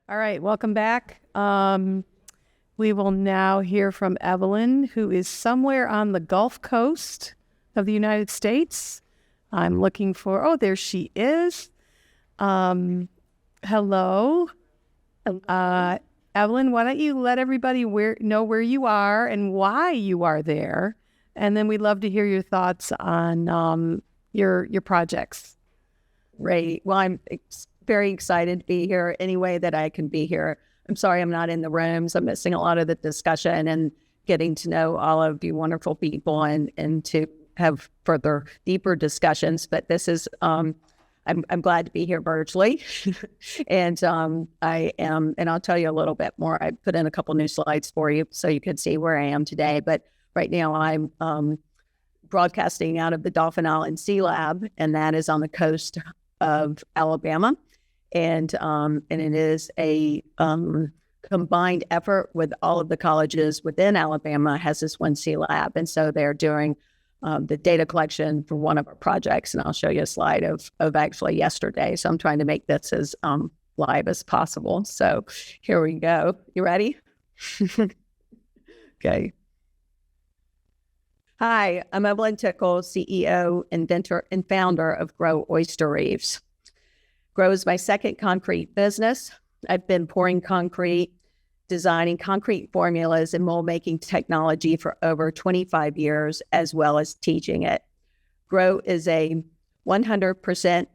All right, welcome back. We will now hear from Evelyn, who is somewhere on the Gulf Coast of the United States. I'm looking for, oh, there she is. Hello. Evelyn, why don't you let everybody know where you are and why you are there? And then we'd love to hear your thoughts on your projects. Great. Well, I'm very excited to be here any way that I can be here. I'm sorry I'm not in the rooms. I'm missing a lot of the discussion and getting to know all of you wonderful people and to have further, deeper discussions. But this is, I'm glad to be here virtually. And I am, and I'll tell you a little bit more. I put in a couple new slides for you so you could see where I am today. But right now I'm broadcasting out of the Dauphin Island Sea Lab, and that is on the coast of Alabama. And it is a combined effort with all of the colleges within Alabama has this one sea lab. And so they're doing the data collection for one of our projects. And I'll show you a slide of actually yesterday. So I'm trying to make this as live as possible. So here we go. You ready? Okay. Hi, I'm Evelyn Tickle, CEO, inventor, and founder of Grow Oyster Reefs. Grow is my second concrete business. I've been pouring concrete, designing concrete formulas and mold making technology for over 25 years, as well as teaching it. Grow is a 100%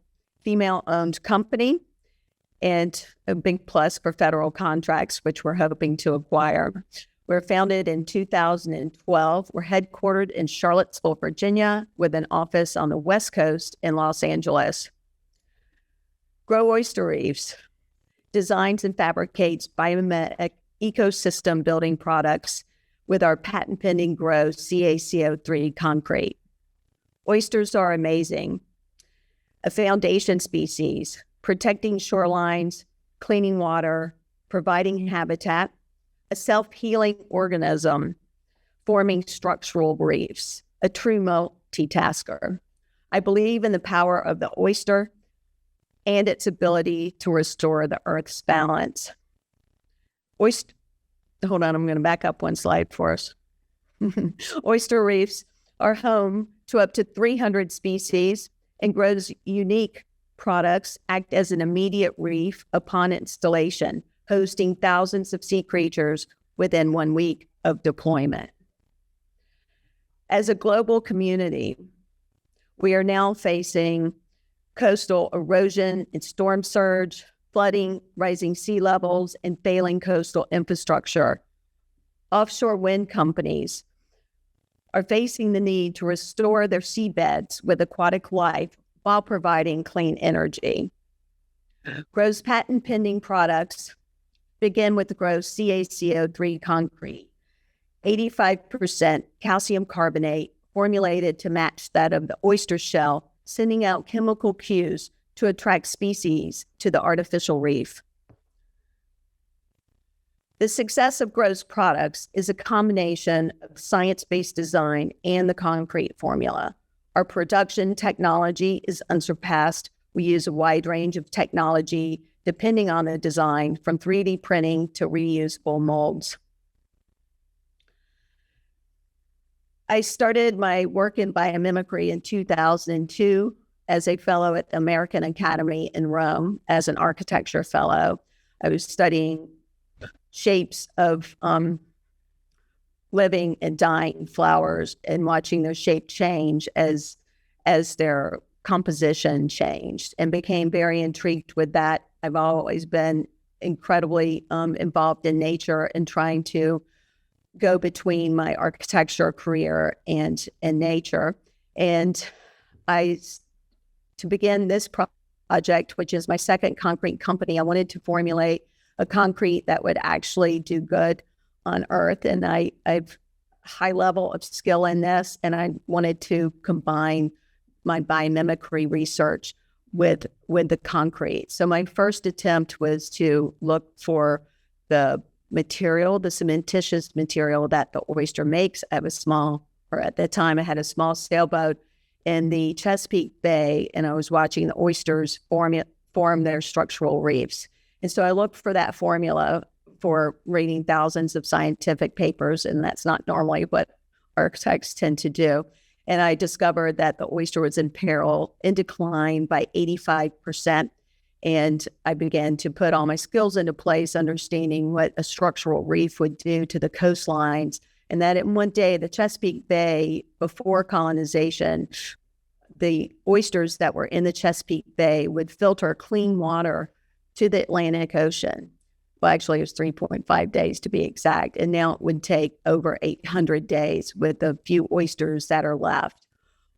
female-owned company and a big plus for federal contracts, which we're hoping to acquire. We're founded in 2012. We're headquartered in Charlottesville, Virginia, with an office on the West Coast in Los Angeles. Grow Oyster Reefs designs and fabricates biomimetic ecosystem building products with our patent-pending Grow CaCO3 concrete. Oysters are amazing, a foundation species, protecting shorelines, cleaning water, providing habitat, a self-healing organism, forming structural reefs, a true multitasker. I believe in the power of the oyster and its ability to restore the Earth's balance. Hold on, I'm going to back up one slide for us. Oyster reefs are home to up to 300 species, and Grow's unique products act as an immediate reef upon installation, hosting thousands of sea creatures within 1 week of deployment. As a global community, we are now facing coastal erosion and storm surge, flooding, rising sea levels, and failing coastal infrastructure. Offshore wind companies are facing the need to restore their seabeds with aquatic life while providing clean energy. Grow's patent-pending products begin with the Grow CaCO3 concrete, 85% calcium carbonate formulated to match that of the oyster shell, sending out chemical cues to attract species to the artificial reef. The success of Grow's products is a combination of science-based design and the concrete formula. Our production technology is unsurpassed. We use a wide range of technology depending on the design, from 3D printing to reusable molds. I started my work in biomimicry in 2002 as a fellow at the American Academy in Rome as an architecture fellow. I was studying shapes of living and dying flowers and watching their shape change as their composition changed, and became very intrigued with that. I've always been incredibly involved in nature and trying to go between my architecture career and nature. And to begin this project, which is my second concrete company, I wanted to formulate a concrete that would actually do good on Earth. And I've high level of skill in this, and I wanted to combine my biomimicry research with the concrete. So my first attempt was to look for the material, the cementitious material that the oyster makes. At the time I had a small sailboat in the Chesapeake Bay, and I was watching the oysters form their structural reefs. And so I looked for that formula for reading thousands of scientific papers, and that's not normally what architects tend to do. And I discovered that the oyster was in peril, in decline by 85%. And I began to put all my skills into place, understanding what a structural reef would do to the coastlines. And that in one day, the Chesapeake Bay, before colonization, the oysters that were in the Chesapeake Bay would filter clean water to the Atlantic Ocean. Well, actually, it was 3.5 days to be exact. And now it would take over 800 days with the few oysters that are left.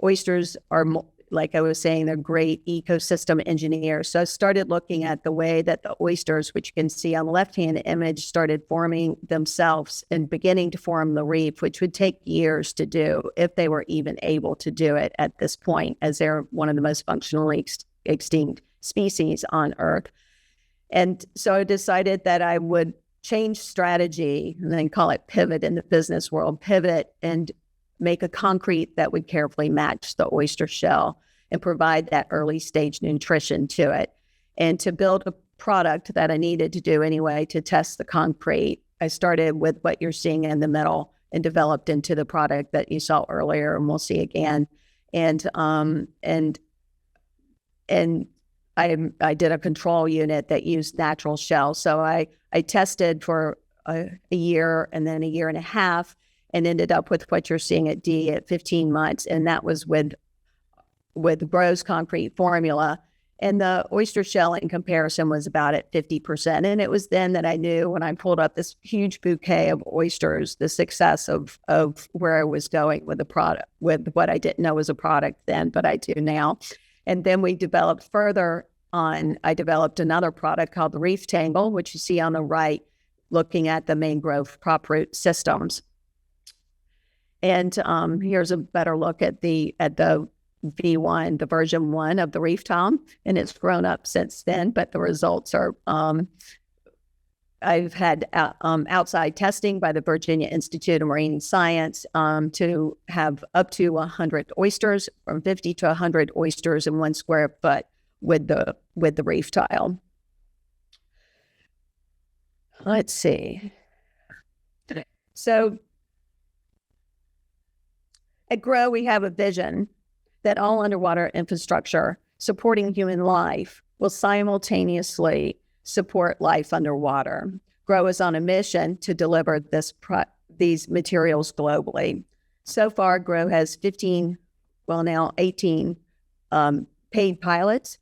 Oysters are, like I was saying, they're great ecosystem engineers. So I started looking at the way that the oysters, which you can see on the left-hand image, started forming themselves and beginning to form the reef, which would take years to do if they were even able to do it at this point, as they're one of the most functionally extinct species on Earth. And so I decided that I would change strategy and then call it pivot in the business world, pivot and make a concrete that would carefully match the oyster shell and provide that early stage nutrition to it. And to build a product that I needed to do anyway to test the concrete, I started with what you're seeing in the middle and developed into the product that you saw earlier and we'll see again. And I did a control unit that used natural shells. So I tested for a year and then a year and a half and ended up with what you're seeing at D at 15 months. And that was with Gro's concrete formula. And the oyster shell in comparison was about at 50%. And it was then that I knew when I pulled up this huge bouquet of oysters, the success of where I was going with the product, with what I didn't know was a product then, but I do now. And then we developed further on, I developed another product called the Reef Tangle, which you see on the right, looking at the mangrove prop root systems. And here's a better look at the V1, the version 1 of the Reef Tile, and it's grown up since then, but the results are, I've had outside testing by the Virginia Institute of Marine Science to have up to 100 oysters, from 50 to 100 oysters in 1 square foot with the reef tile. Let's see. So at Grow, we have a vision that all underwater infrastructure supporting human life will simultaneously support life underwater. Grow is on a mission to deliver these materials globally. So far, Grow has 18 paid pilots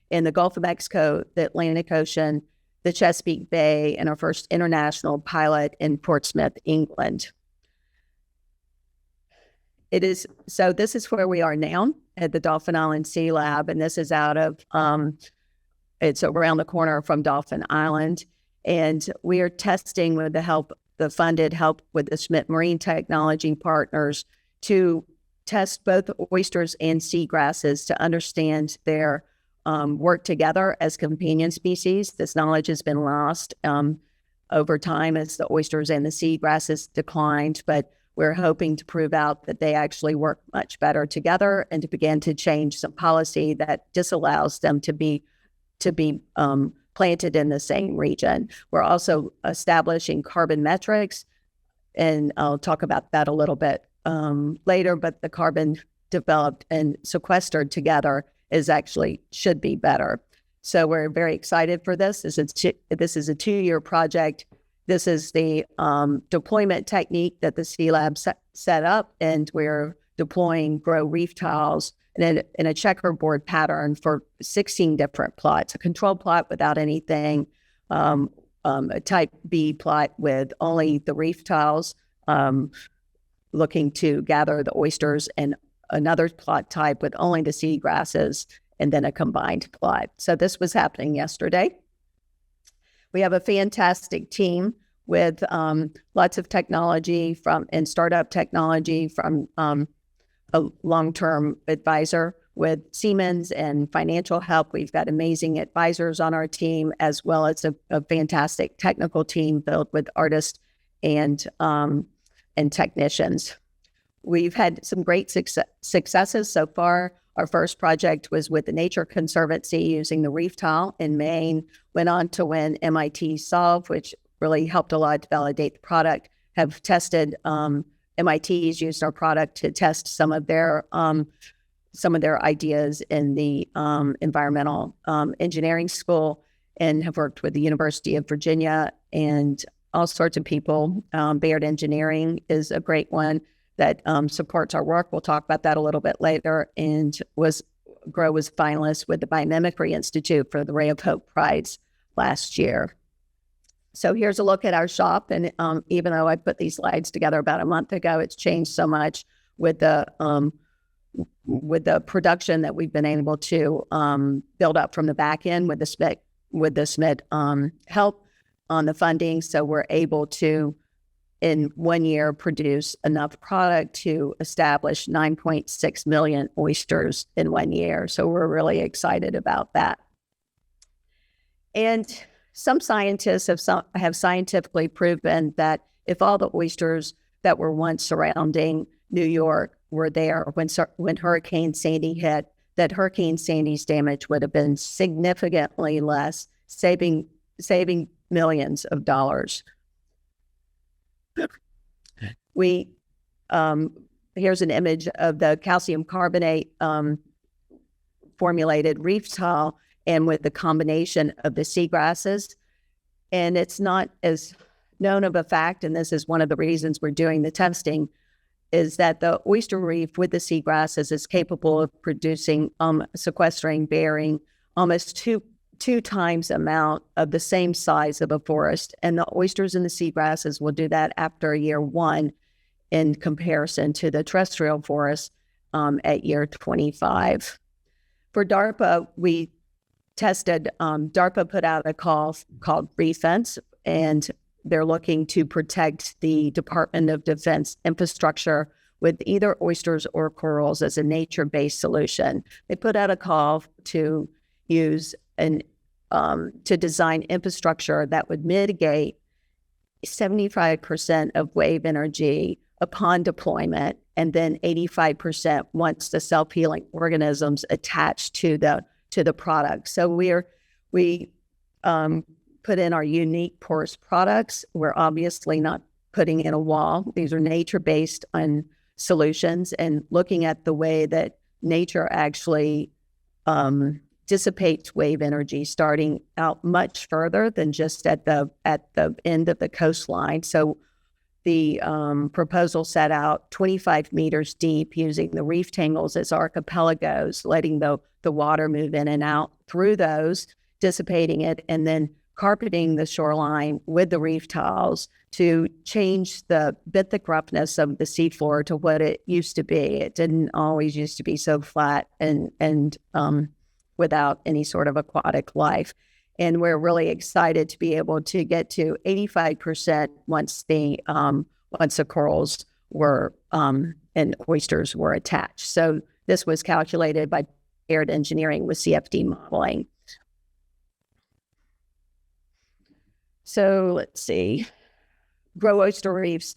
in the Gulf of Mexico, the Atlantic Ocean, the Chesapeake Bay, and our first international pilot in Portsmouth, England. So this is where we are now at the Dauphin Island Sea Lab, and this is out of, it's around the corner from Dauphin Island. And we are testing with the funded help with the Schmidt Marine Technology partners to test both oysters and seagrasses to understand their work together as companion species. This knowledge has been lost over time as the oysters and the seagrasses declined, but we're hoping to prove out that they actually work much better together and to begin to change some policy that disallows them to be planted in the same region. We're also establishing carbon metrics, and I'll talk about that a little bit later, but the carbon developed and sequestered together should be better. So we're very excited for this. This is a 2-year project. This is the deployment technique that the Sea Lab set up, and we're deploying Grow reef tiles in a checkerboard pattern for 16 different plots, a control plot without anything, a type B plot with only the reef tiles looking to gather the oysters, and another plot type with only the seagrasses, and then a combined plot. So this was happening yesterday. We have a fantastic team with lots of technology and startup technology from a long-term advisor with Siemens and financial help. We've got amazing advisors on our team, as well as a fantastic technical team built with artists and technicians. we've had some great successes so far. Our first project was with the Nature Conservancy using the reef tile in Maine, went on to win MIT Solve, which really helped a lot to validate the product, have tested, MIT's used our product to test some of their ideas in the environmental engineering school, and have worked with the University of Virginia and all sorts of people. Baird Engineering is a great one that supports our work. We'll talk about that a little bit later. And Grow was finalist with the Biomimicry Institute for the Ray of Hope Prize last year. So here's a look at our shop. And even though I put these slides together about a month ago, it's changed so much with the production that we've been able to build up from the back end with the SMIT help on the funding. So we're able to, in 1 year, produce enough product to establish 9.6 million oysters in 1 year. So we're really excited about that. And some scientists have scientifically proven that if all the oysters that were once surrounding New York were there when Hurricane Sandy hit, that Hurricane Sandy's damage would have been significantly less, saving millions of dollars. Here's an image of the calcium carbonate formulated reef tile, and with the combination of the seagrasses. And it's not as known of a fact, and this is one of the reasons we're doing the testing, is that the oyster reef with the seagrasses is capable of producing, sequestering, bearing almost two times the amount of the same size of a forest. And the oysters and the seagrasses will do that after year 1 in comparison to the terrestrial forest at year 25. For DARPA, we tested, DARPA put out a call called Reef Fence, and they're looking to protect the Department of Defense infrastructure with either oysters or corals as a nature-based solution. They put out a call to use to design infrastructure that would mitigate 75% of wave energy upon deployment, and then 85% once the self-healing organisms attach to the product. So we put in our unique porous products. We're obviously not putting in a wall. These are nature-based solutions, and looking at the way that nature actually dissipates wave energy, starting out much further than just at the end of the coastline. So the proposal set out 25 meters deep using the reef tangles as archipelagos, letting the water move in and out through those, dissipating it, and then carpeting the shoreline with the reef tiles to change the benthic roughness of the seafloor to what it used to be. It didn't always used to be so flat and without any sort of aquatic life. And we're really excited to be able to get to 85% once the corals were and oysters were attached. So this was calculated by Baird Engineering with CFD modeling. So let's see. Grow Oyster Reefs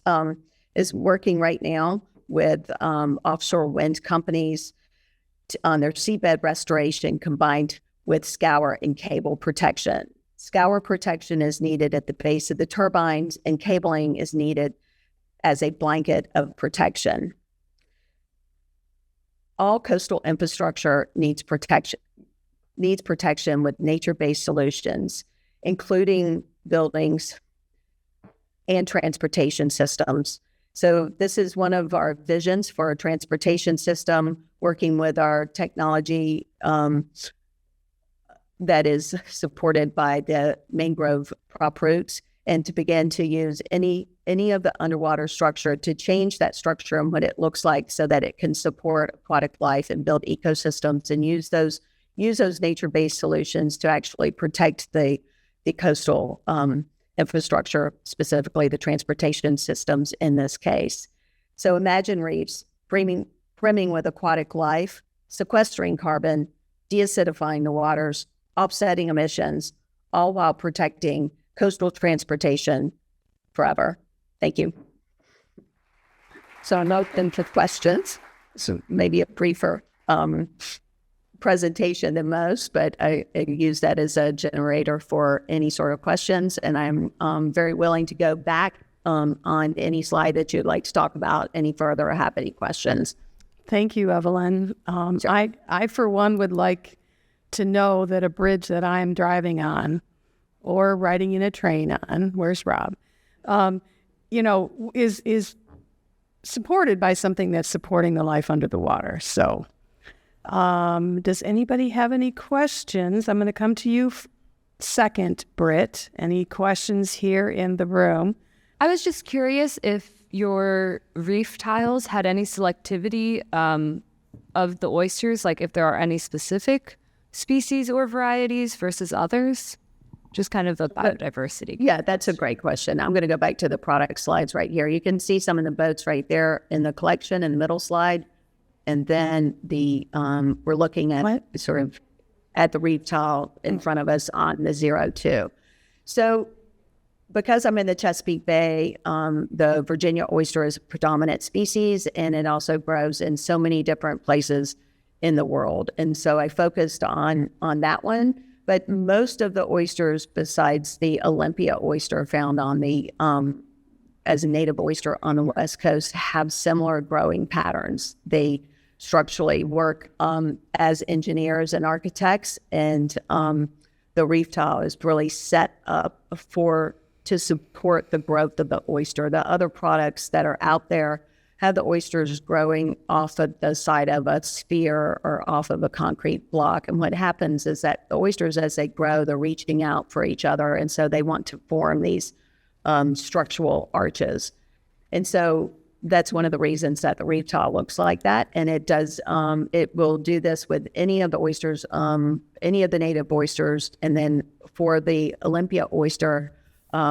is working right now with offshore wind companies on their seabed restoration combined with scour and cable protection. Scour protection is needed at the base of the turbines, and cabling is needed as a blanket of protection. All coastal infrastructure needs protection with nature-based solutions, including buildings and transportation systems. So this is one of our visions for a transportation system, working with our technology that is supported by the mangrove prop roots, and to begin to use any of the underwater structure to change that structure and what it looks like so that it can support aquatic life and build ecosystems, and use those nature-based solutions to actually protect the coastal infrastructure, specifically the transportation systems in this case. So imagine reefs brimming with aquatic life, sequestering carbon, deacidifying the waters, offsetting emissions, all while protecting coastal transportation forever. Thank you. So I'm open to questions. So maybe a briefer presentation than most, but I use that as a generator for any sort of questions. And I'm very willing to go back on any slide that you'd like to talk about any further or have any questions. Thank you, Evelyn. Sure. I, for one, would like to know that a bridge that I'm driving on or riding in a train on, where's Rob, is supported by something that's supporting the life under the water. So does anybody have any questions? I'm going to come to you second, Britt. Any questions here in the room? I was just curious if your reef tiles had any selectivity of the oysters, like if there are any specific species or varieties versus others, just kind of a biodiversity. Yeah, that's a great question. I'm going to go back to the product slides right here. You can see some of the boats right there in the collection in the middle slide. And then we're looking at sort of at the reef tile in front of us on the 02. So because I'm in the Chesapeake Bay, the Virginia oyster is a predominant species, and it also grows in so many different places in the world. And so I focused on that one. But most of the oysters, besides the Olympia oyster found on the as a native oyster on the West Coast, have similar growing patterns. They structurally work as engineers and architects, and the reef tile is really set up to support the growth of the oyster. The other products that are out there have the oysters growing off of the side of a sphere or off of a concrete block. And what happens is that the oysters, as they grow, they're reaching out for each other. And so they want to form these structural arches. And so that's one of the reasons that the reef tile looks like that. And it does, it will do this with any of the oysters, any of the native oysters. And then for the Olympia oyster,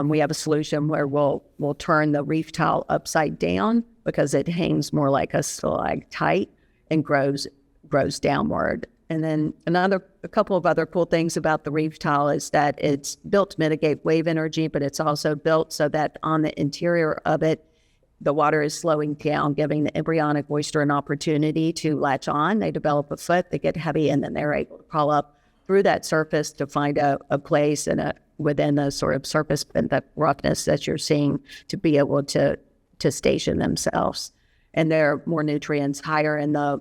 we have a solution where we'll turn the reef tile upside down because it hangs more like a stalactite and grows downward. And then a couple of other cool things about the reef tile is that it's built to mitigate wave energy, but it's also built so that on the interior of it, the water is slowing down, giving the embryonic oyster an opportunity to latch on. They develop a foot, they get heavy, and then they're able to crawl up through that surface to find a place within the sort of surface and the roughness that you're seeing to be able to station themselves. And there are more nutrients higher in the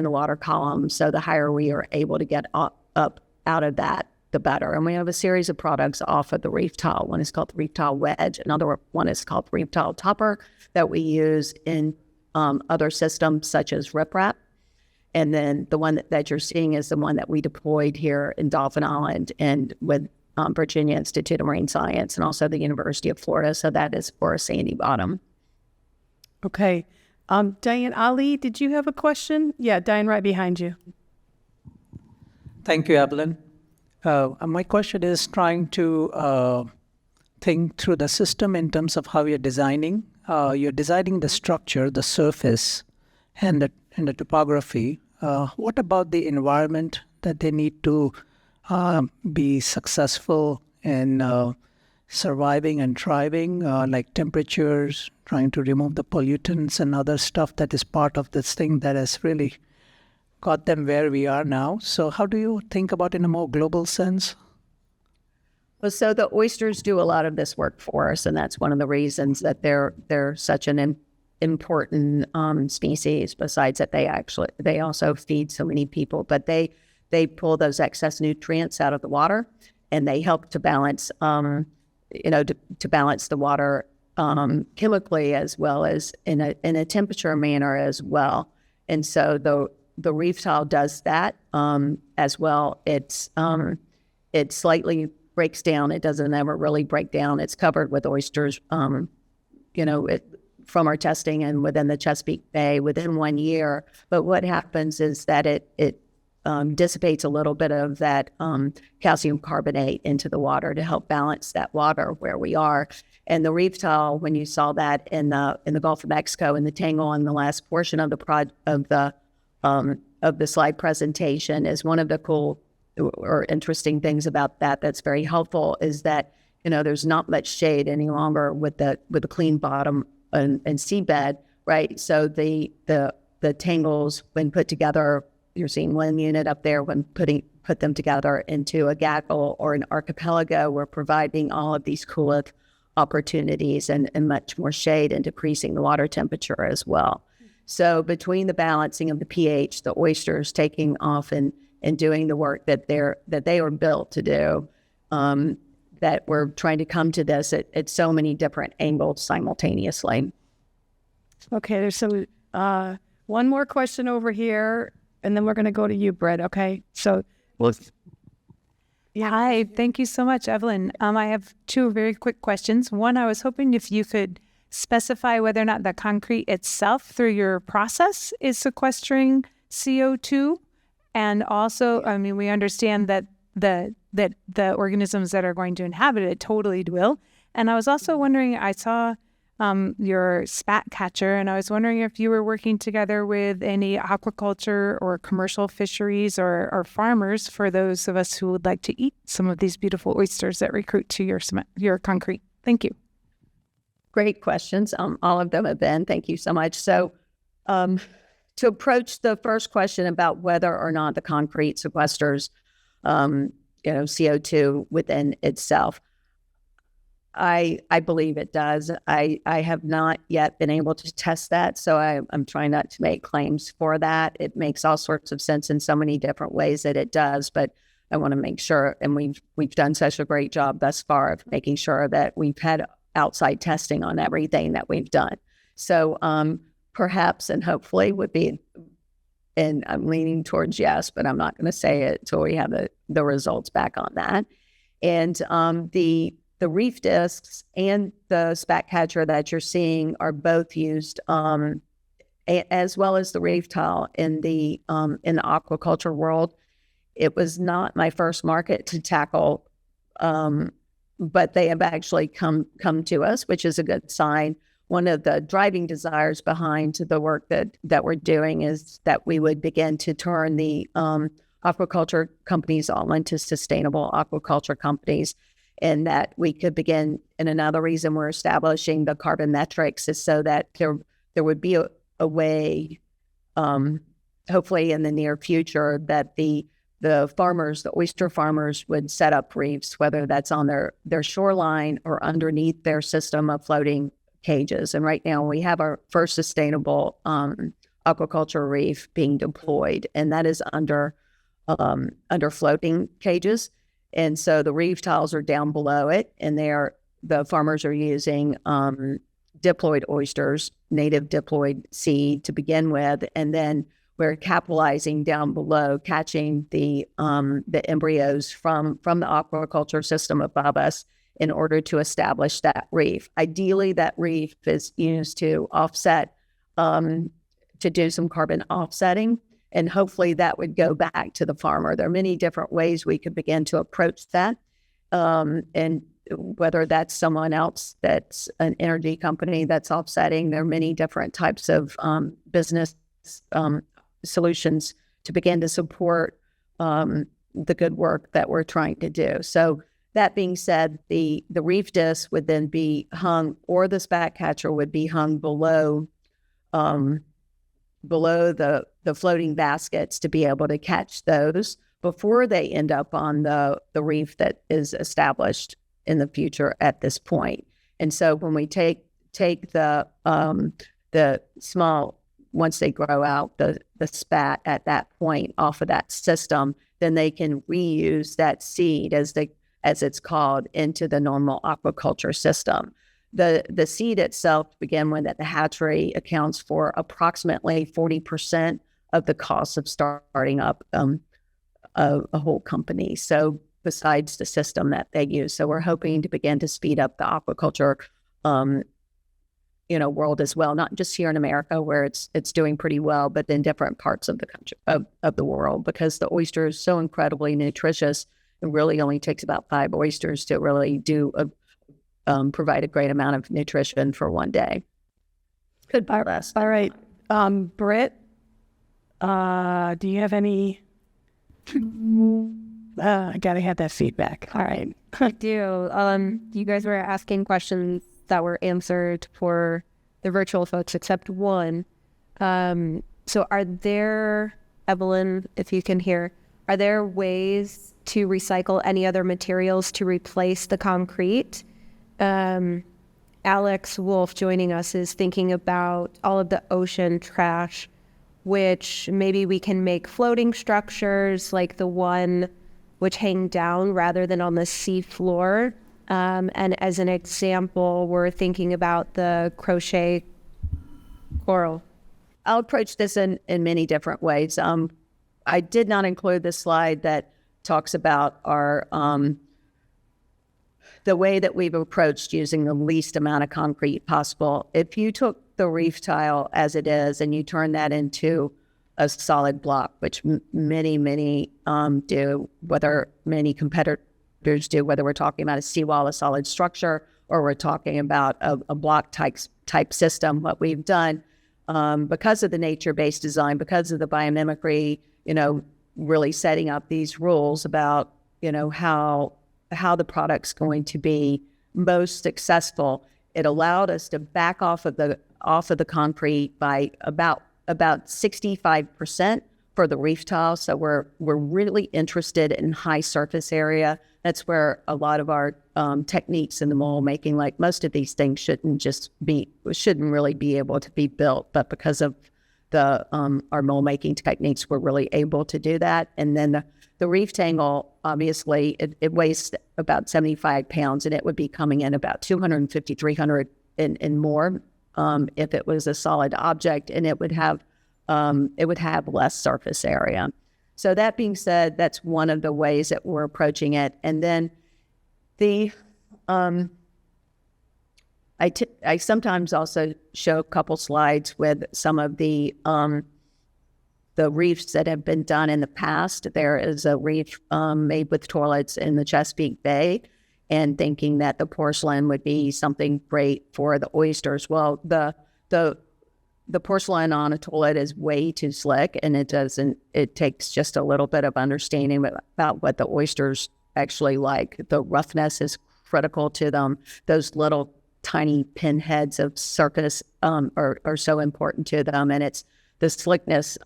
water column. So the higher we are able to get up out of that, the better. And we have a series of products off of the reef tile. One is called the reef tile wedge. Another one is called the reef tile topper that we use in other systems such as riprap. And then the one that you're seeing is the one that we deployed here in Dolphin Island and with Virginia Institute of Marine Science and also the University of Florida. So that is for a sandy bottom. Okay. Diane Ali, did you have a question? Yeah, Diane, right behind you. Thank you, Evelyn. My question is trying to think through the system in terms of how you're designing. You're designing the structure, the surface, and the topography. What about the environment that they need to be successful in surviving and thriving, like temperatures, trying to remove the pollutants and other stuff that is part of this thing that has really got them where we are now. So how do you think about it in a more global sense? Well, so the oysters do a lot of this work for us, and that's one of the reasons that they're such an important species. Besides that, they also feed so many people, but they pull those excess nutrients out of the water, and they help to balance, to balance the water chemically as well as in a temperature manner as well. And so the reef tile does that as well. It slightly breaks down. It doesn't ever really break down. It's covered with oysters, from our testing and within the Chesapeake Bay within 1 year. But what happens is that it dissipates a little bit of that calcium carbonate into the water to help balance that water where we are. And the reef tile, when you saw that in the Gulf of Mexico in the tangle on the last portion of the slide presentation, is one of the cool or interesting things about that's very helpful is that there's not much shade any longer with the clean bottom and seabed. right? So the tangles, when put together, you're seeing one unit up there. When put them together into a gaggle or an archipelago, we're providing all of these coolant opportunities and much more shade and decreasing the water temperature as well. So between the balancing of the pH, the oysters taking off and doing the work that they are built to do, that we're trying to come to this at so many different angles simultaneously. Okay, there's some one more question over here, and then we're going to go to you, Brett. Okay, so Hi, thank you so much, Evelyn. I have two very quick questions. One, I was hoping if you could specify whether or not the concrete itself, through your process, is sequestering CO2, and also, I mean, we understand that the organisms that are going to inhabit it totally will. And I was also wondering, I saw your spat catcher, and I was wondering if you were working together with any aquaculture or commercial fisheries or farmers, for those of us who would like to eat some of these beautiful oysters that recruit to your concrete. Thank you. Great questions. All of them have been. Thank you so much. So to approach the first question about whether or not the concrete sequesters CO2 within itself, I believe it does. I have not yet been able to test that, so I'm trying not to make claims for that. It makes all sorts of sense in so many different ways that it does, but I want to make sure, and we've done such a great job thus far of making sure that we've had outside testing on everything that we've done. So perhaps and hopefully would be, and I'm leaning towards yes, but I'm not going to say it until we have the results back on that. And the reef discs and the spat catcher that you're seeing are both used, as well as the reef tile in the aquaculture world. It was not my first market to tackle, but they have actually come to us, which is a good sign. One of the driving desires behind the work that we're doing is that we would begin to turn the aquaculture companies all into sustainable aquaculture companies, and that we could begin. And another reason we're establishing the carbon metrics is so that there would be a way, hopefully in the near future, that the farmers, the oyster farmers, would set up reefs, whether that's on their shoreline or underneath their system of floating cages. And right now we have our first sustainable aquaculture reef being deployed, and that is under floating cages. And so the reef tiles are down below it, and the farmers are using diploid oysters, native diploid seed to begin with, and then we're capitalizing down below, catching the embryos from the aquaculture system above us in order to establish that reef. Ideally, that reef is used to offset, to do some carbon offsetting, and hopefully that would go back to the farmer. There are many different ways we could begin to approach that, and whether that's someone else that's an energy company that's offsetting. There are many different types of business solutions to begin to support the good work that we're trying to do. So that being said, the reef disc would then be hung, or the spat catcher would be hung below the floating baskets to be able to catch those before they end up on the reef that is established in the future at this point. And so when we take the small, once they grow out, the spat at that point off of that system, then they can reuse that seed, as it's called, into the normal aquaculture system. The seed itself, to begin with, at the hatchery, accounts for approximately 40% of the cost of starting up a whole company. So besides the system that they use, so we're hoping to begin to speed up the aquaculture, world as well, not just here in America where it's doing pretty well, but in different parts of the country of the world, because the oyster is so incredibly nutritious. It really only takes about 5 oysters to really provide a great amount of nutrition for one day. Could be less. All right. Britt, do you have any? I gotta have that feedback. All right. I do. You guys were asking questions that were answered for the virtual folks except one. So are there, Evelyn, if you can hear, are there ways to recycle any other materials to replace the concrete? Alex Wolf joining us is thinking about all of the ocean trash, which maybe we can make floating structures like the one which hang down rather than on the sea floor. And as an example, we're thinking about the crochet coral. I'll approach this in many different ways. I did not include the slide that talks about our the way that we've approached using the least amount of concrete possible. If you took the reef tile as it is and you turn that into a solid block, which many do, whether many competitors do, whether we're talking about a seawall, a solid structure, or we're talking about a block type system, what we've done, because of the nature-based design, because of the biomimicry, really setting up these rules about, how the product's going to be most successful. It allowed us to back off of the concrete by about 65% for the reef tile. So we're really interested in high surface area. That's where a lot of our techniques in the mold making, like most of these things shouldn't really be able to be built, but because of our mold making techniques, we're really able to do that. And then the reef tangle, obviously, it weighs about 75 pounds, and it would be coming in about 250, 300 and more if it was a solid object, and it would have less surface area. So that being said, that's one of the ways that we're approaching it. And then I sometimes also show a couple slides with some of the reefs that have been done in the past. There is a reef made with toilets in the Chesapeake Bay, and thinking that the porcelain would be something great for the oysters. Well, the porcelain on a toilet is way too slick, and it takes just a little bit of understanding about what the oysters actually like. The roughness is critical to them. Those little tiny pinheads of surface are so important to them, and it's the slickness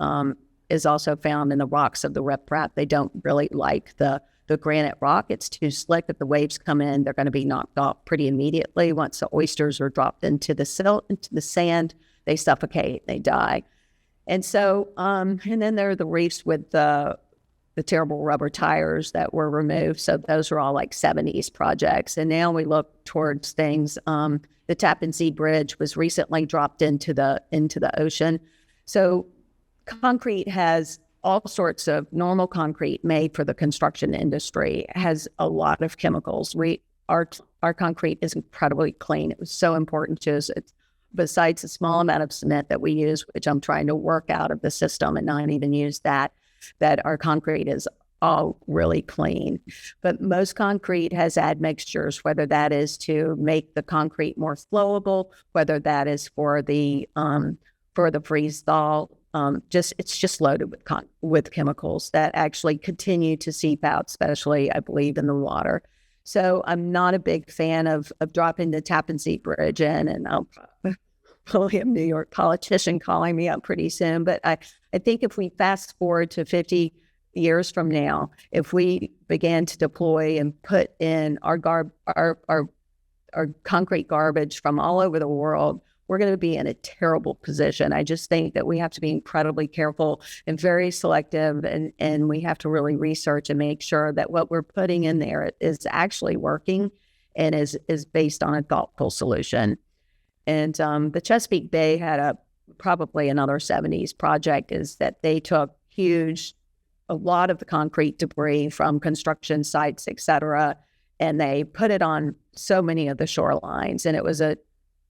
is also found in the rocks of the riprap. They don't really like the granite rock. It's too slick. If the waves come in, they're going to be knocked off pretty immediately. Once the oysters are dropped into the silt, into the sand, they suffocate, they die. And so, and then there are the reefs with the terrible rubber tires that were removed. So those are all like 70s projects. And now we look towards things. The Tappan Zee Bridge was recently dropped into the ocean. So concrete has all sorts of normal concrete made for the construction industry. It has a lot of chemicals. Our concrete is incredibly clean. It was so important to us. It's, besides the small amount of cement that we use, which I'm trying to work out of the system and not even use that our concrete is all really clean. But most concrete has admixtures, whether that is to make the concrete more flowable, whether that is for the freeze thaw. It's just loaded with chemicals that actually continue to seep out, especially, I believe, in the water. So I'm not a big fan of dropping the Tappan Zee Bridge in, and I'll probably have a New York politician calling me up pretty soon. But I think if we fast forward to 50 years from now, if we began to deploy and put in our concrete garbage from all over the world, we're going to be in a terrible position. I just think that we have to be incredibly careful and very selective, and we have to really research and make sure that what we're putting in there is actually working and is based on a thoughtful solution. And the Chesapeake Bay had probably another 70s project, is that they took a lot of the concrete debris from construction sites, et cetera, and they put it on so many of the shorelines, and it was a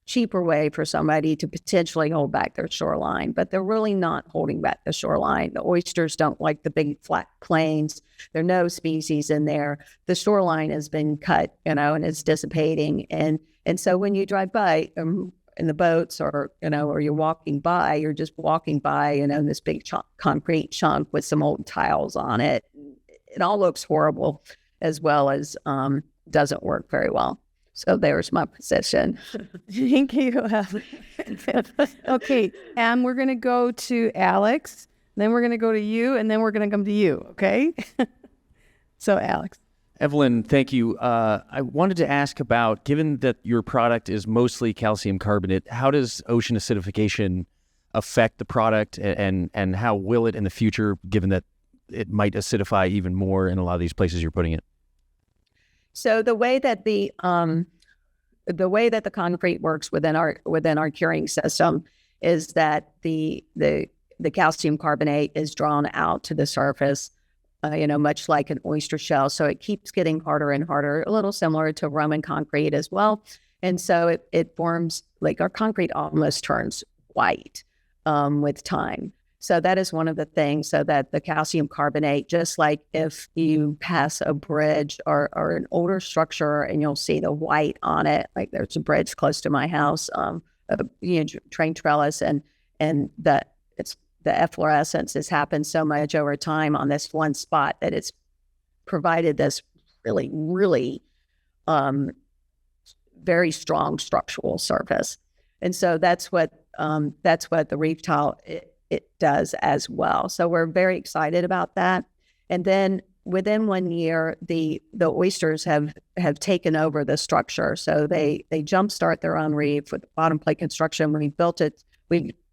cheaper way for somebody to potentially hold back their shoreline, but they're really not holding back the shoreline. The oysters don't like the big flat plains. There are no species in there. The shoreline has been cut, and it's dissipating. And so when you drive by in the boats or you're walking by, you're just walking by, this big concrete chunk with some old tiles on it. It all looks horrible, as well as doesn't work very well. So there's my position. Thank you. Okay, and we're going to go to Alex, then we're going to go to you, and then we're going to come to you, okay? So Alex. Evelyn, thank you. I wanted to ask about, given that your product is mostly calcium carbonate, how does ocean acidification affect the product, and how will it in the future, given that it might acidify even more in a lot of these places you're putting it? So the way that the concrete works within our curing system is that the calcium carbonate is drawn out to the surface, much like an oyster shell. So it keeps getting harder and harder, a little similar to Roman concrete as well. And so it forms, like, our concrete almost turns white with time. So that is one of the things, so that the calcium carbonate, just like if you pass a bridge or an older structure and you'll see the white on it, like there's a bridge close to my house, train trellis, and the efflorescence has happened so much over time on this one spot that it's provided this really, really very strong structural surface. And so that's what the reef tile it does as well. So we're very excited about that. And then within 1 year, the oysters have taken over the structure. So they jumpstart their own reef with bottom plate construction. When we built it,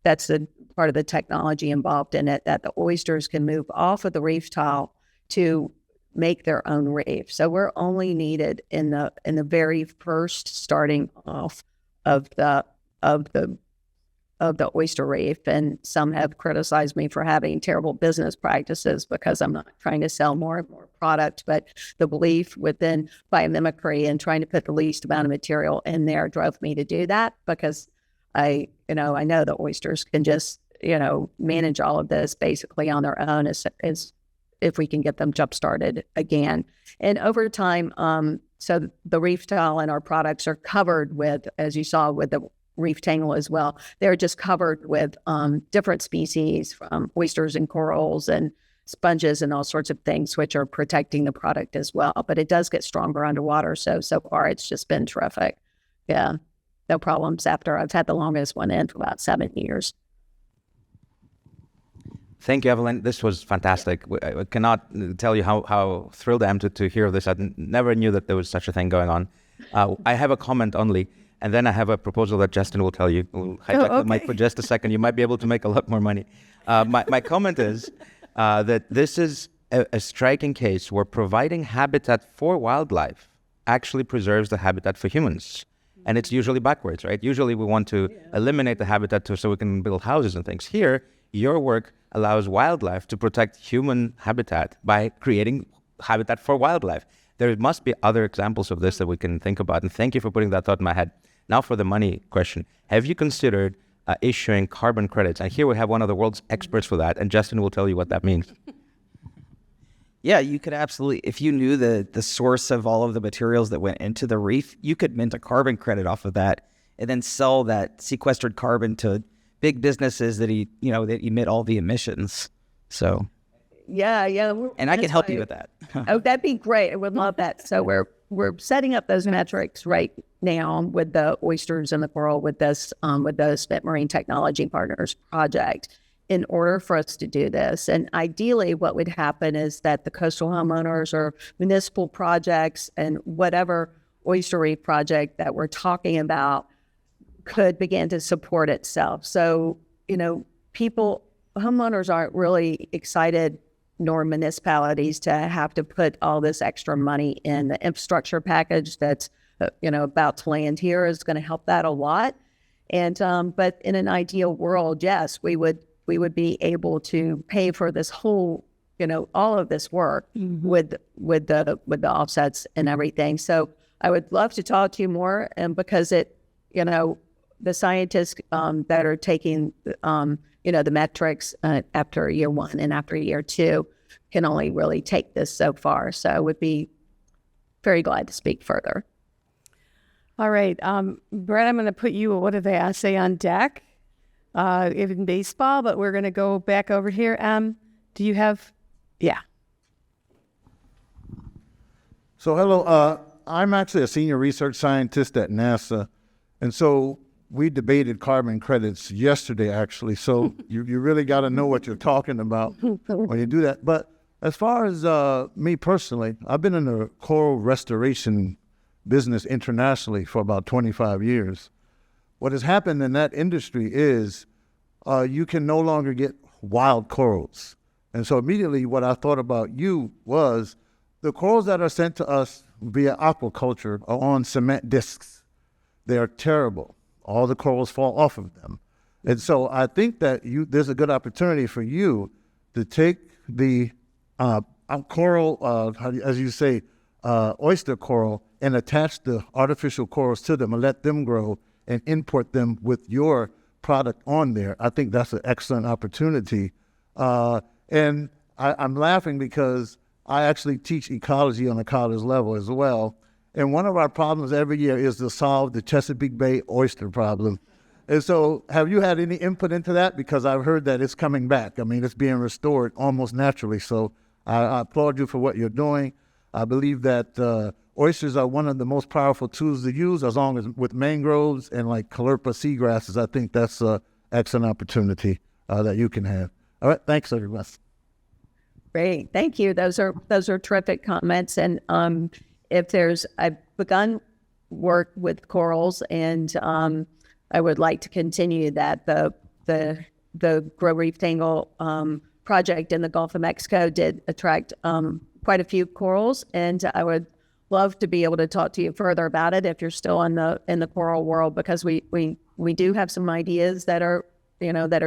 that's the part of the technology involved in it, that the oysters can move off of the reef tile to make their own reef. So we're only needed in the very first starting off of the oyster reef. And some have criticized me for having terrible business practices because I'm not trying to sell more and more product, but the belief within biomimicry and trying to put the least amount of material in there drove me to do that, because I know the oysters can just, manage all of this basically on their own as if we can get them jump started again. And over time, so the reef tile and our products are covered with, as you saw with the reef tangle as well, they're just covered with different species, from oysters and corals and sponges and all sorts of things, which are protecting the product as well. But it does get stronger underwater. So far, it's just been terrific. Yeah, no problems after. I've had the longest one in for about 7 years. Thank you, Evelyn. This was fantastic. I cannot tell you how thrilled I am to hear this. I never knew that there was such a thing going on. I have a comment only, and then I have a proposal that Justin will tell you. We'll hijack the mic for just a second. You might be able to make a lot more money. My comment is that this is a striking case where providing habitat for wildlife actually preserves the habitat for humans. And it's usually backwards, right? Usually we want to eliminate the habitat so we can build houses and things. Here, your work allows wildlife to protect human habitat by creating habitat for wildlife. There must be other examples of this that we can think about. And thank you for putting that thought in my head. Now for the money question. Have you considered issuing carbon credits? And here we have one of the world's experts for that, and Justin will tell you what that means. Yeah, you could absolutely, if you knew the source of all of the materials that went into the reef, you could mint a carbon credit off of that and then sell that sequestered carbon to big businesses that that emit all the emissions. So yeah, and I can help you with that. Oh, that'd be great. I would love that. So we're setting up those metrics right now with the oysters and the coral with this with the Spit Marine Technology Partners project in order for us to do this. And ideally, what would happen is that the coastal homeowners or municipal projects and whatever oyster reef project that we're talking about could begin to support itself. So, homeowners aren't really excited, nor municipalities, to have to put all this extra money in. The infrastructure package that's, about to land here is going to help that a lot. And, but in an ideal world, yes, we would be able to pay for this whole, all of this work with the offsets and everything. So I would love to talk to you more, and because the scientists that are taking, the metrics after year 1 and after year 2 can only really take this so far. So I would be very glad to speak further. All right. Brett, I'm going to put you, what did they say, on deck in baseball, but we're going to go back over here. Do you have, yeah. So hello, I'm actually a senior research scientist at NASA, and so we debated carbon credits yesterday, actually. So you really got to know what you're talking about when you do that. But as far as me personally, I've been in the coral restoration business internationally for about 25 years. What has happened in that industry is you can no longer get wild corals. And so immediately what I thought about you was the corals that are sent to us via aquaculture are on cement discs. They are terrible. All the corals fall off of them. And so I think that there's a good opportunity for you to take the coral, as you say, oyster coral, and attach the artificial corals to them and let them grow and import them with your product on there. I think that's an excellent opportunity. And I'm laughing because I actually teach ecology on a college level as well. And one of our problems every year is to solve the Chesapeake Bay oyster problem. And so have you had any input into that? Because I've heard that it's coming back. I mean, it's being restored almost naturally. So I applaud you for what you're doing. I believe that oysters are one of the most powerful tools to use, as long as with mangroves and like Caulerpa seagrasses. I think that's an excellent opportunity that you can have. All right. Thanks, everyone. Great. Thank you. Those are terrific comments. And I've begun work with corals, and I would like to continue that. The Grow Reef Tangle project in the Gulf of Mexico did attract quite a few corals, and I would love to be able to talk to you further about it if you're still in the coral world, because we do have some ideas that are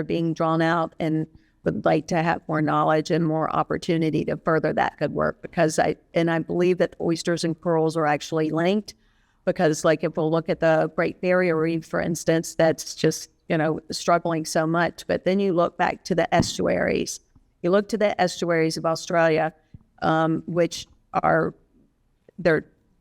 being drawn out, and would like to have more knowledge and more opportunity to further that good work, because I believe that oysters and corals are actually linked, because like if we'll look at the Great Barrier Reef, for instance, that's just, struggling so much. But then you look back to the estuaries. You look to the estuaries of Australia, which are,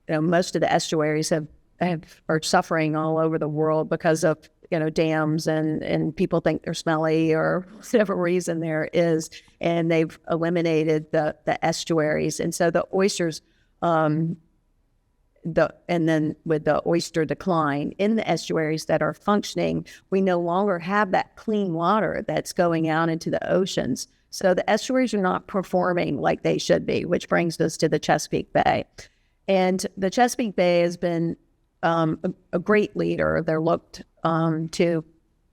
most of the estuaries are suffering all over the world because of dams and people think they're smelly or whatever reason there is, and they've eliminated the estuaries. And so the oysters, and then with the oyster decline in the estuaries that are functioning, we no longer have that clean water that's going out into the oceans. So the estuaries are not performing like they should be, which brings us to the Chesapeake Bay. And the Chesapeake Bay has been a great leader. They're looked to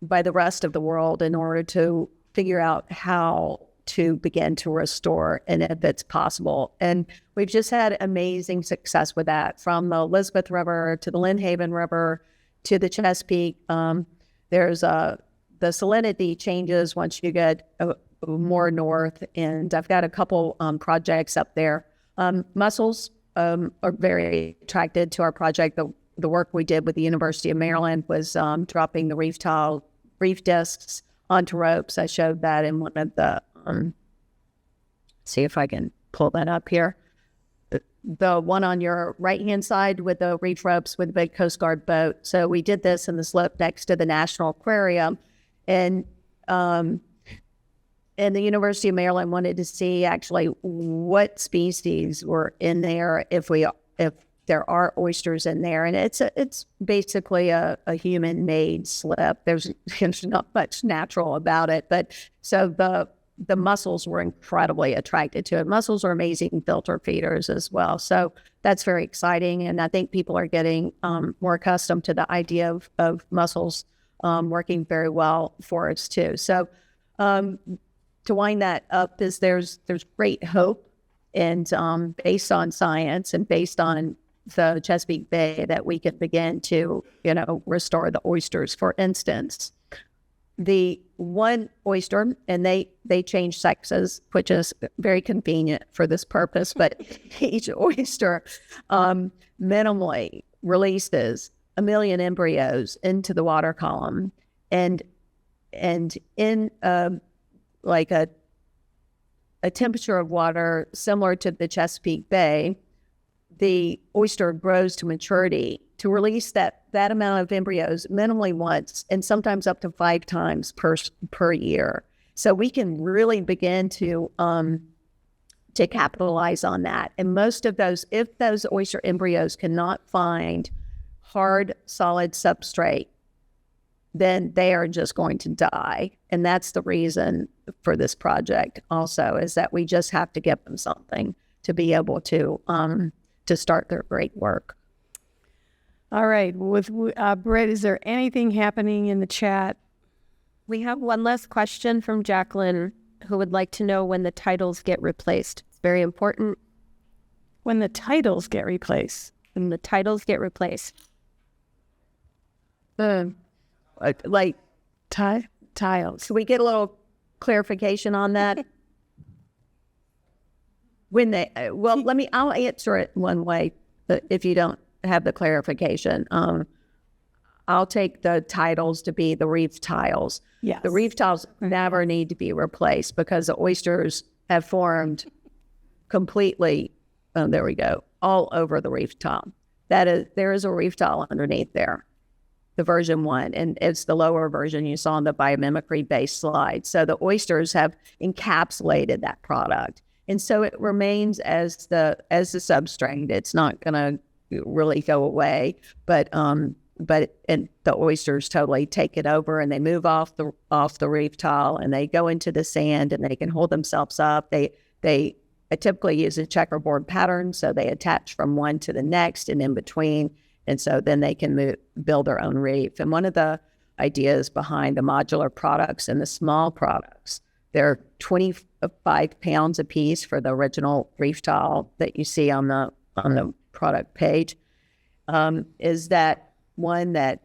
by the rest of the world in order to figure out how to begin to restore, and if it's possible. And we've just had amazing success with that, from the Elizabeth River to the Lynnhaven River to the Chesapeake. There's the salinity changes once you get more north, and I've got a couple projects up there. Mussels are very attracted to our project. The work we did with the University of Maryland was dropping the reef discs onto ropes. I showed that in one of the, see if I can pull that up here. The one on your right-hand side with the reef ropes with the big Coast Guard boat. So we did this in the slope next to the National Aquarium. And the University of Maryland wanted to see actually what species were in there, if there are oysters in there. And it's basically a human-made slip. There's not much natural about it. But so the mussels were incredibly attracted to it. Mussels are amazing filter feeders as well. So that's very exciting. And I think people are getting more accustomed to the idea of mussels working very well for us too. So to wind that up, there's great hope, and based on science and based on the Chesapeake Bay, that we can begin to, restore the oysters. For instance, the one oyster, and they change sexes, which is very convenient for this purpose, but each oyster minimally releases 1 million embryos into the water column, and in like a temperature of water similar to the Chesapeake Bay, the oyster grows to maturity to release that amount of embryos minimally once, and sometimes up to 5 times per year. So we can really begin to to capitalize on that. And most of those, if those oyster embryos cannot find hard, solid substrate, then they are just going to die. And that's the reason for this project also, is that we just have to give them something to be able to start their great work. All right. With Britt, is there anything happening in the chat? We have one last question from Jacqueline, who would like to know when the titles get replaced. It's very important. When the titles get replaced. When the titles get replaced. Like tiles. Can we get a little clarification on that? When they, I'll answer it one way, but if you don't have the clarification, I'll take the titles to be the reef tiles. Yes. The reef tiles never need to be replaced because the oysters have formed completely, there we go, all over the reef tile. There is a reef tile underneath there, the version 1, and it's the lower version you saw in the biomimicry-based slide. So the oysters have encapsulated that product. And so it remains as the substrate. It's not going to really go away, but the oysters totally take it over, and they move off the reef tile, and they go into the sand, and they can hold themselves up. They typically use a checkerboard pattern, so they attach from one to the next and in between, and so then they can build their own reef. And one of the ideas behind the modular products and the small products, they're 25 pounds a piece for the original reef tile that you see on the product page, is that one that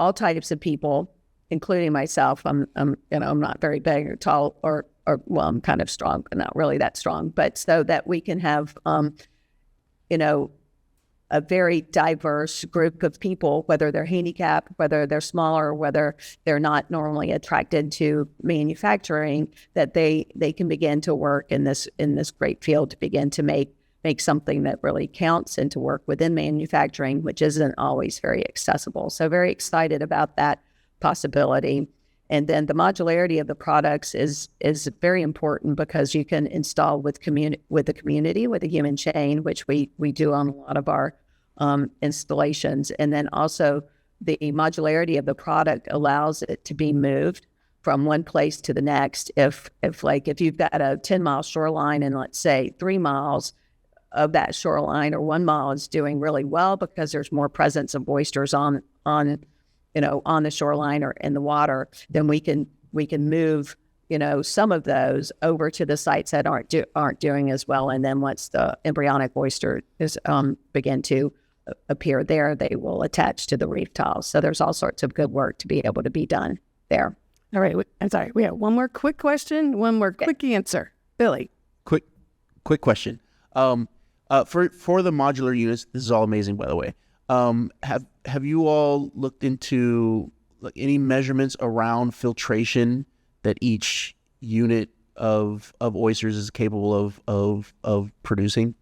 all types of people, including myself, I'm not very big or tall or well, I'm kind of strong, but not really that strong, but so that we can have, a very diverse group of people, whether they're handicapped, whether they're smaller, whether they're not normally attracted to manufacturing, that they can begin to work in this great field to begin to make something that really counts and to work within manufacturing, which isn't always very accessible. So very excited about that possibility. And then the modularity of the products is very important because you can install with the community, with the human chain, which we do on a lot of our installations. And then also the modularity of the product allows it to be moved from one place to the next. If you've got a 10-mile shoreline and let's say 3 miles of that shoreline or 1 mile is doing really well because there's more presence of oysters on the shoreline or in the water, then we can move, some of those over to the sites that aren't doing as well. And then once the embryonic oyster is begin to appear there, they will attach to the reef tiles. So there's all sorts of good work to be able to be done there. All right. I'm sorry. We have one more quick question, one more quick answer. Billy. Quick question. For the modular units, this is all amazing, by the way. Have you all looked into any measurements around filtration that each unit of oysters is capable of producing?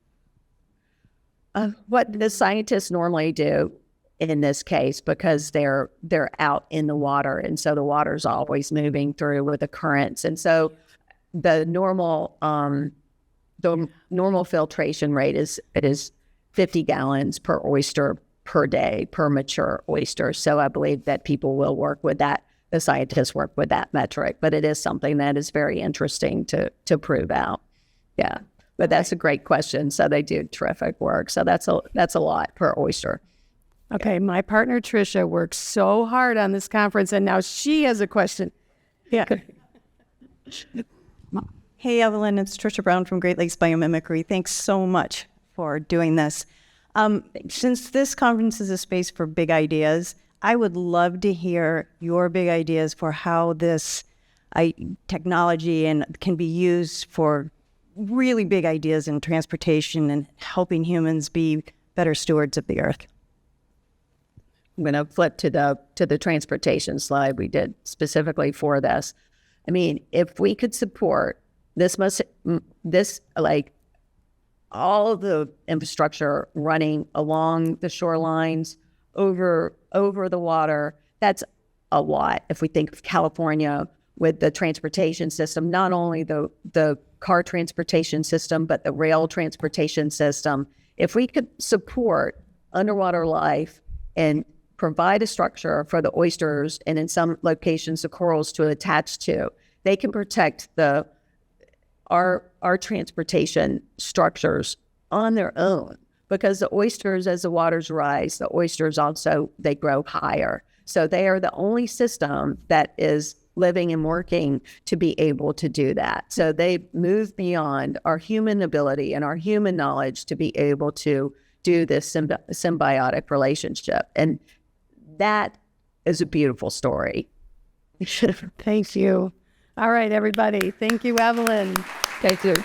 What the scientists normally do in this case, because they're out in the water, and so the water's always moving through with the currents, and so the normal filtration rate is 50 gallons per oyster per day per mature oyster. So I believe that people will work with that. The scientists work with that metric, but it is something that is very interesting to prove out. Yeah, but that's a great question. So they do terrific work. So that's a lot per oyster. Okay, my partner Tricia works so hard on this conference, and now she has a question. Yeah. Hey, Evelyn, it's Tricia Brown from Great Lakes Biomimicry. Thanks so much for doing this. Since this conference is a space for big ideas, I would love to hear your big ideas for how this technology can be used for really big ideas in transportation and helping humans be better stewards of the earth. I'm going to flip to the transportation slide we did specifically for this. I mean, if we could support this all of the infrastructure running along the shorelines, over the water, that's a lot. If we think of California with the transportation system, not only the car transportation system, but the rail transportation system. If we could support underwater life and provide a structure for the oysters and in some locations the corals to attach to, they can protect our transportation structures on their own, because the oysters, as the waters rise, the oysters also, they grow higher. So they are the only system that is living and working to be able to do that. So they move beyond our human ability and our human knowledge to be able to do this symbiotic relationship. And that is a beautiful story. Thank you. All right, everybody. Thank you, Evelyn. Thank you.